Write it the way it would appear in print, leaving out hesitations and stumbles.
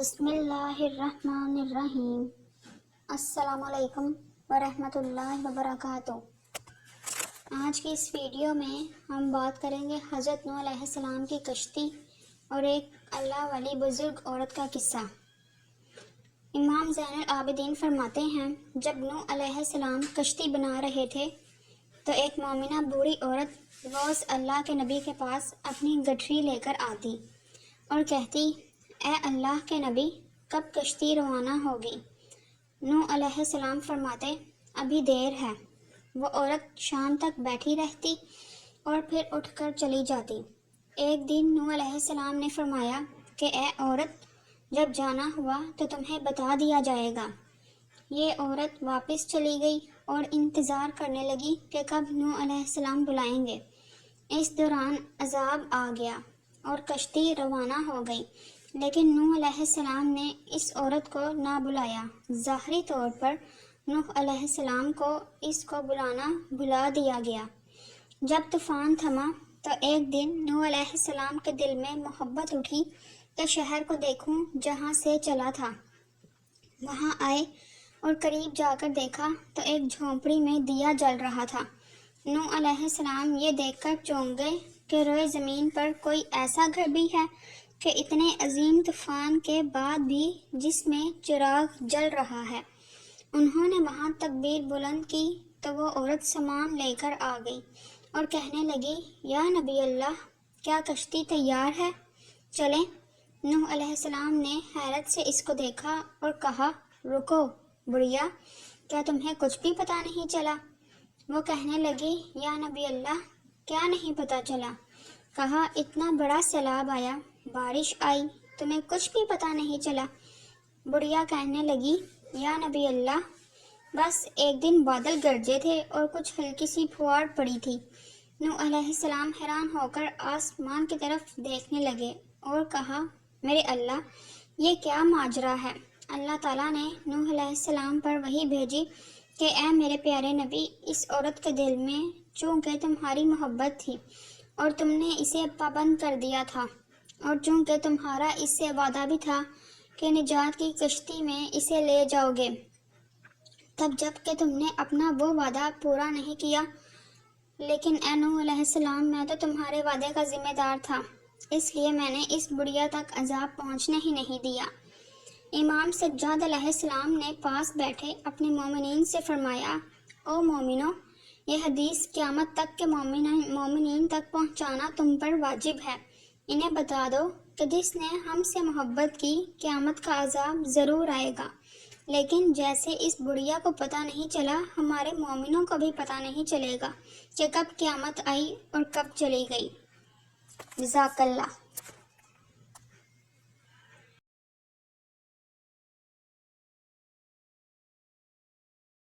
بسم اللہ الرحمن الرحیم۔ السلام علیکم ورحمۃ اللہ وبرکاتہ۔ آج کی اس ویڈیو میں ہم بات کریں گے حضرت نوح علیہ السلام کی کشتی اور ایک اللہ والی بزرگ عورت کا قصہ۔ امام زین العابدین فرماتے ہیں، جب نوح علیہ السلام کشتی بنا رہے تھے تو ایک مومنہ بوڑھی عورت روز اللہ کے نبی کے پاس اپنی گٹھری لے کر آتی اور کہتی، اے اللہ کے نبی، کب کشتی روانہ ہوگی؟ نوح علیہ السلام فرماتے، ابھی دیر ہے۔ وہ عورت شام تک بیٹھی رہتی اور پھر اٹھ کر چلی جاتی۔ ایک دن نوح علیہ السلام نے فرمایا کہ اے عورت، جب جانا ہوا تو تمہیں بتا دیا جائے گا۔ یہ عورت واپس چلی گئی اور انتظار کرنے لگی کہ کب نوح علیہ السلام بلائیں گے۔ اس دوران عذاب آ گیا اور کشتی روانہ ہو گئی، لیکن نوح علیہ السلام نے اس عورت کو نہ بلایا۔ ظاہری طور پر نوح علیہ السلام کو اس کو بلانا بھلا دیا گیا۔ جب طوفان تھما تو ایک دن نوح علیہ السلام کے دل میں محبت اٹھی کہ شہر کو دیکھوں جہاں سے چلا تھا۔ وہاں آئے اور قریب جا کر دیکھا تو ایک جھونپڑی میں دیا جل رہا تھا۔ نوح علیہ السلام یہ دیکھ کر چونک گئے کہ روئے زمین پر کوئی ایسا گھر بھی ہے کہ اتنے عظیم طوفان کے بعد بھی جس میں چراغ جل رہا ہے۔ انہوں نے وہاں تکبیر بلند کی تو وہ عورت سامان لے کر آ گئی اور کہنے لگی، یا نبی اللہ، کیا کشتی تیار ہے؟ چلیں۔ نوح علیہ السلام نے حیرت سے اس کو دیکھا اور کہا، رکو بڑھیا، کیا تمہیں کچھ بھی پتہ نہیں چلا؟ وہ کہنے لگی، یا نبی اللہ، کیا نہیں پتہ چلا؟ کہا، اتنا بڑا سیلاب آیا، بارش آئی، تمہیں کچھ بھی پتہ نہیں چلا؟ بڑھیا کہنے لگی، یا نبی اللہ، بس ایک دن بادل گرجے تھے اور کچھ ہلکی سی پھوار پڑی تھی۔ نوح علیہ السلام حیران ہو کر آسمان کی طرف دیکھنے لگے اور کہا، میرے اللہ، یہ کیا ماجرا ہے؟ اللہ تعالیٰ نے نوح علیہ السلام پر وحی بھیجی کہ اے میرے پیارے نبی، اس عورت کے دل میں چونکہ تمہاری محبت تھی اور تم نے اسے پابند کر دیا تھا، اور چونکہ تمہارا اس سے وعدہ بھی تھا کہ نجات کی کشتی میں اسے لے جاؤ گے، تب جب کہ تم نے اپنا وہ وعدہ پورا نہیں کیا، لیکن اے نوح علیہ السلام، میں تو تمہارے وعدے کا ذمہ دار تھا، اس لیے میں نے اس بڑھیا تک عذاب پہنچنے ہی نہیں دیا۔ امام سجاد علیہ السلام نے پاس بیٹھے اپنے مومنین سے فرمایا، او مومنو، یہ حدیث قیامت تک کے مومنین تک پہنچانا تم پر واجب ہے۔ انہیں بتا دو کہ جس نے ہم سے محبت کی، قیامت کا عذاب ضرور آئے گا، لیکن جیسے اس بڑھیا کو پتہ نہیں چلا، ہمارے مومنوں کو بھی پتہ نہیں چلے گا کہ کب قیامت آئی اور کب چلی گئی۔ جزاک اللہ۔